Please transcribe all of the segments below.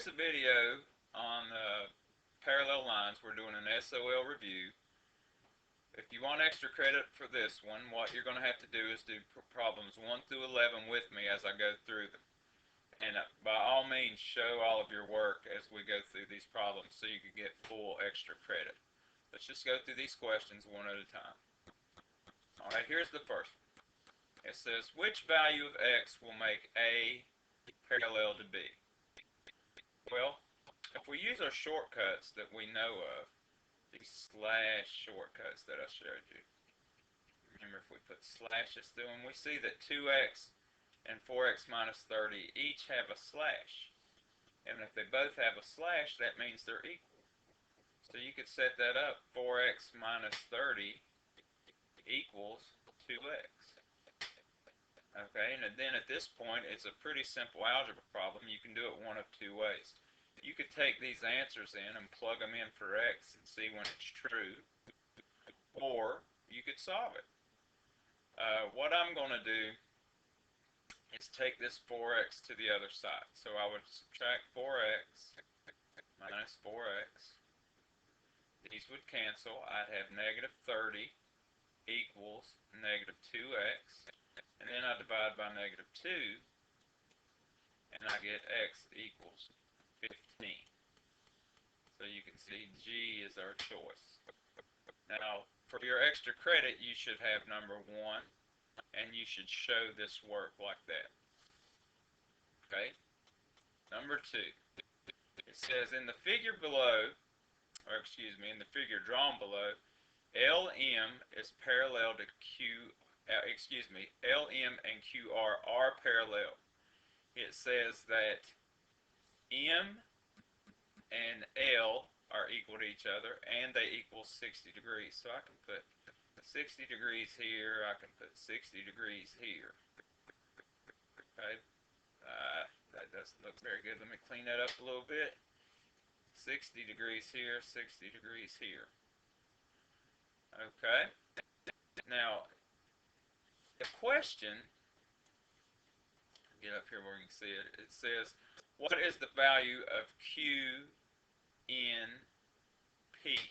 here's a video on parallel lines. We're doing an SOL review. If you want extra credit for this one, what you're going to have to do is do problems 1 through 11 with me as I go through them. And by all means, show all of your work as we go through these problems so you can get full extra credit. Let's just go through these questions one at a time. Alright, here's the first one. It says, which value of x will make A parallel to B? Well, if we use our shortcuts that we know of, these slash shortcuts that I showed you, remember if we put slashes through them, we see that 2x and 4x minus 30 each have a slash. And if they both have a slash, that means they're equal. So you could set that up, 4x minus 30 equals 2x. Okay, and then at this point, it's a pretty simple algebra problem. You can do it one of two ways. You could take these answers in and plug them in for x and see when it's true, or you could solve it. What I'm going to do is take this 4x to the other side. So I would subtract 4x minus 4x. These would cancel. I'd have negative 30 equals negative 2x. And then I divide by negative 2, and I get x equals 15. So you can see G is our choice. Now, for your extra credit, you should have number 1, and you should show this work like that. Okay? Number 2. It says in the figure below, or excuse me, in the figure drawn below, LM is parallel to LM and QR are parallel. It says that M and L are equal to each other, and they equal 60 degrees. So I can put 60 degrees here, I can put 60 degrees here. Okay, that doesn't look very good. Let me clean that up a little bit. 60 degrees here, 60 degrees here. Okay, now the question, get up here where you can see it, it says, what is the value of Q in P?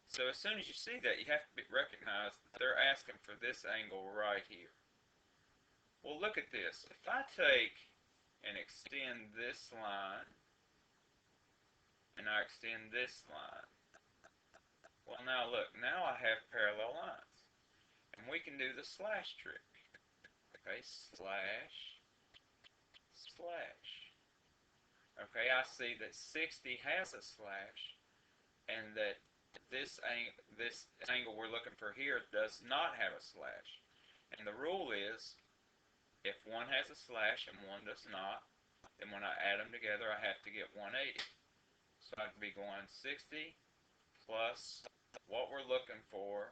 So as soon as you see that, you have to recognize that they're asking for this angle right here. Well, look at this. If I take and extend this line, and I extend this line, well, now look, now I have parallel lines. And we can do the slash trick. Okay, slash, slash. Okay, I see that 60 has a slash, and that this angle we're looking for here does not have a slash. And the rule is, if one has a slash and one does not, then when I add them together, I have to get 180. So I'd be going 60 plus what we're looking for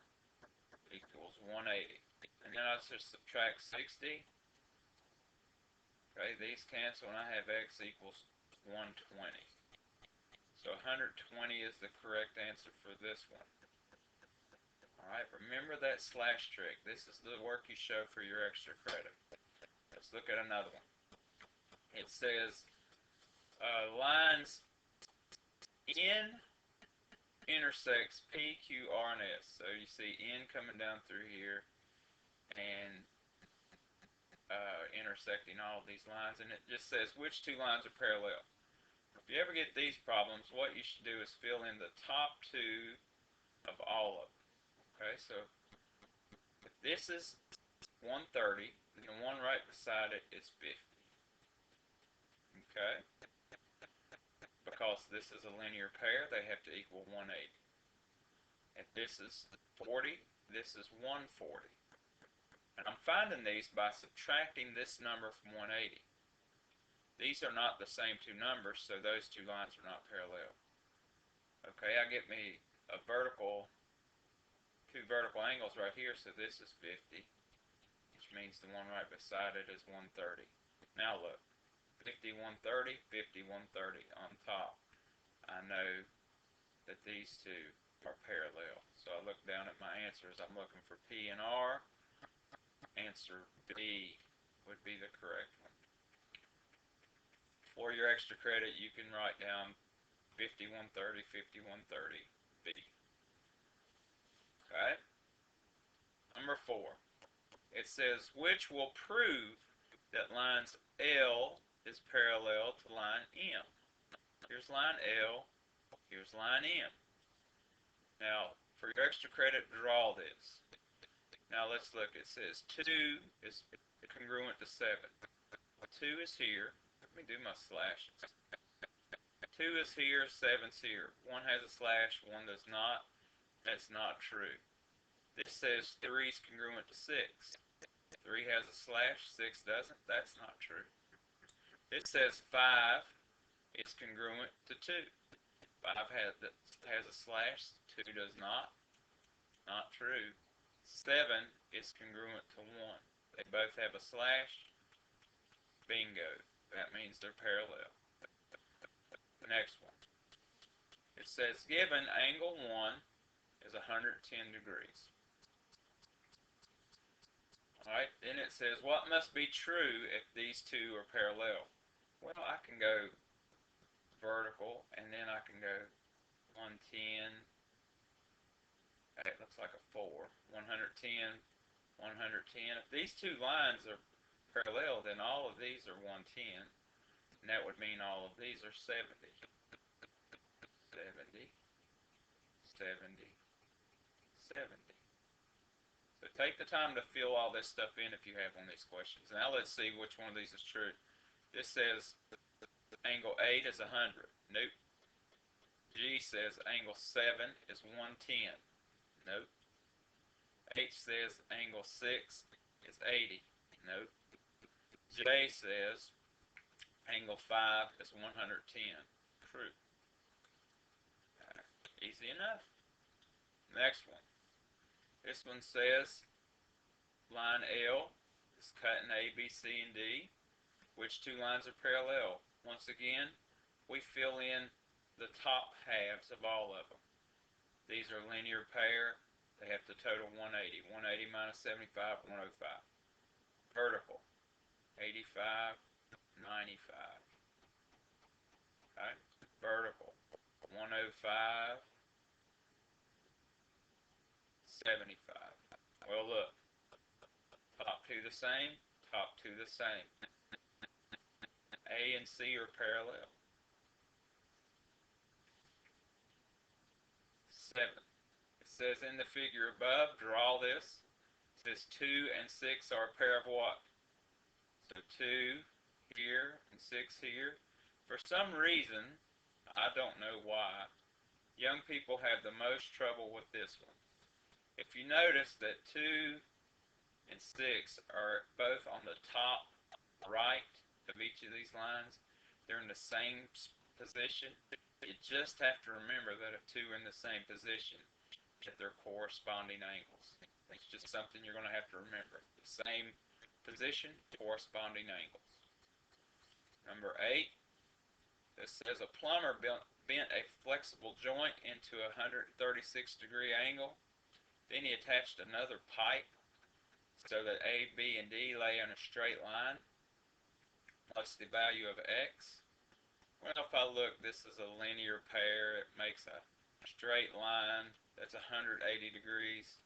equals 180. And then I just subtract 60. Okay, these cancel, and I have x equals 120. So 120 is the correct answer for this one. Alright, remember that slash trick. This is the work you show for your extra credit. Let's look at another one. It says lines N intersects P, Q, R, and S. So you see N coming down through here, and intersecting all of these lines, and it just says which two lines are parallel. If you ever get these problems, what you should do is fill in the top two of all of them. Okay, so if this is 130, then the one right beside it is 50. Okay, because this is a linear pair, they have to equal 180. If this is 40, this is 140. And I'm finding these by subtracting this number from 180. These are not the same two numbers, so those two lines are not parallel. Okay, I get me a two vertical angles right here, so this is 50, which means the one right beside it is 130. Now look, 50, 130, 50, 130 on top. I know that these two are parallel. So I look down at my answers. I'm looking for P and R. Answer B would be the correct one. For your extra credit, you can write down 5130, 5130B. Okay? Number 4. It says, which will prove that lines L is parallel to line M. Here's line L, here's line M. Now, for your extra credit, draw this. Now let's look. It says 2 is congruent to 7. 2 is here. Let me do my slashes. 2 is here, 7's here. 1 has a slash, 1 does not. That's not true. This says 3 is congruent to 6. 3 has a slash, 6 doesn't. That's not true. It says 5 is congruent to 2. 5 has a slash, 2 does not. Not true. 7 is congruent to 1. They both have a slash. Bingo. That means they're parallel. The next one. It says given angle 1 is 110 degrees. Alright, then it says what must be true if these two are parallel? Well, I can go vertical and then I can go 110. That looks like a 4. 110, 110. If these two lines are parallel, then all of these are 110. And that would mean all of these are 70. 70, 70, 70. So take the time to fill all this stuff in if you have one of these questions. Now let's see which one of these is true. This says angle 8 is 100. Nope. G says angle 7 is 110. Nope. H says angle 6 is 80. Nope. J says angle 5 is 110. True. Easy enough. Next one. This one says line L is cutting A, B, C, and D. Which two lines are parallel? Once again, we fill in the top halves of all of them. These are linear pair. They have to total 180. 180 minus 75, 105. Vertical, 85, 95. Okay? Vertical, 105, 75. Well, look. Top two the same, top two the same. A and C are parallel. 7. It says in the figure above, draw this. It says 2 and 6 are a pair of what? So 2 here and 6 here. For some reason, I don't know why, young people have the most trouble with this one. If you notice that 2 and 6 are both on the top right of each of these lines, they're in the same position. You just have to remember that if 2 are in the same position, that they're corresponding angles. It's just something you're going to have to remember. The same position, corresponding angles. Number 8, this says a plumber bent a flexible joint into a 136-degree angle. Then he attached another pipe so that A, B, and D lay in a straight line. What's the value of X? Well, if I look, this is a linear pair. It makes a straight line that's 180 degrees.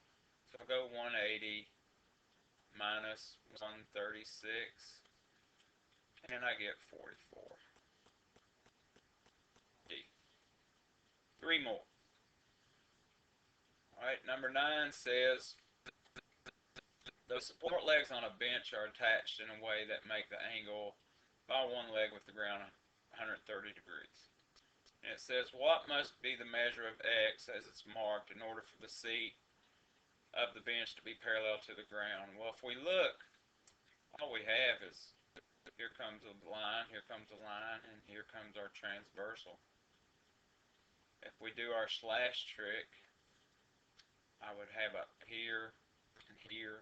So I'll go 180 minus 136, and I get 44. D. 3 more. Alright, number 9 says the support legs on a bench are attached in a way that make the angle by one leg with the ground 130 degrees. And it says what must be the measure of X as it's marked in order for the seat of the bench to be parallel to the ground. Well, if we look, all we have is here comes a line, here comes a line, and here comes our transversal. If we do our slash trick, I would have up here and here.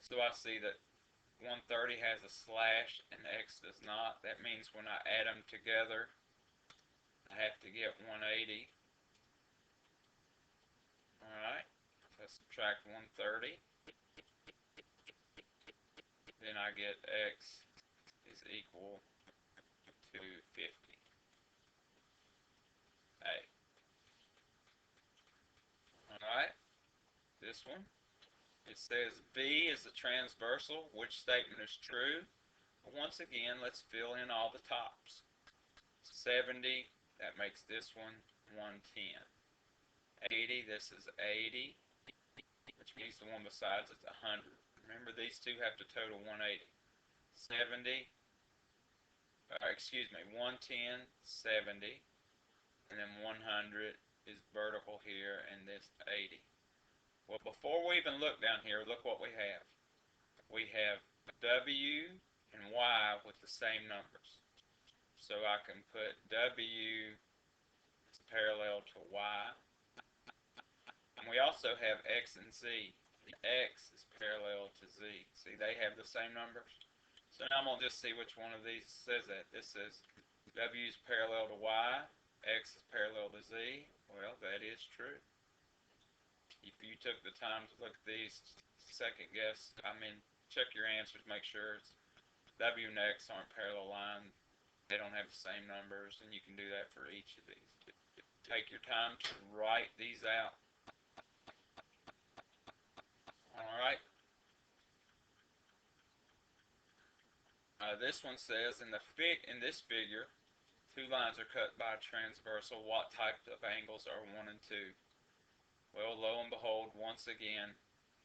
So I see that 130 has a slash and X does not. That means when I add them together, I have to get 180. Alright, so I subtract 130. Then I get X is equal 250. A. Alright, this one. It says B is the transversal. Which statement is true? Once again, let's fill in all the tops. 70, that makes this one 110. 80, this is 80, which means the one besides it's 100. Remember, these two have to total 180. 70, 110, 70, and then 100 is vertical here, and this 80. Well, before we even look down here, look what we have. We have W and Y with the same numbers. So I can put W is parallel to Y. And we also have X and Z. X is parallel to Z. See, they have the same numbers. So now I'm going to just see which one of these says that. This says W is parallel to Y, X is parallel to Z. Well, that is true. If you took the time to look at these, second guess, check your answers, make sure it's W and X aren't parallel lines. They don't have the same numbers, and you can do that for each of these. Take your time to write these out. Alright. This one says, in this figure, two lines are cut by a transversal. What type of angles are 1 and 2? Well, lo and behold, once again,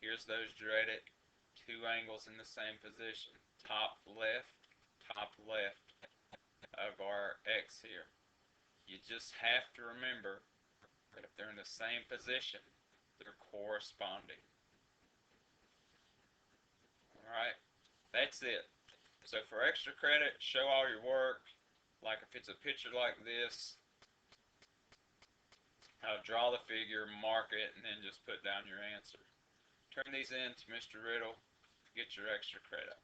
here's those dreaded two angles in the same position. Top left of our X here. You just have to remember that if they're in the same position, they're corresponding. Alright, that's it. So for extra credit, show all your work. Like if it's a picture like this, draw the figure, mark it, and then just put down your answer. Turn these in to Mr. Riddle, get your extra credit.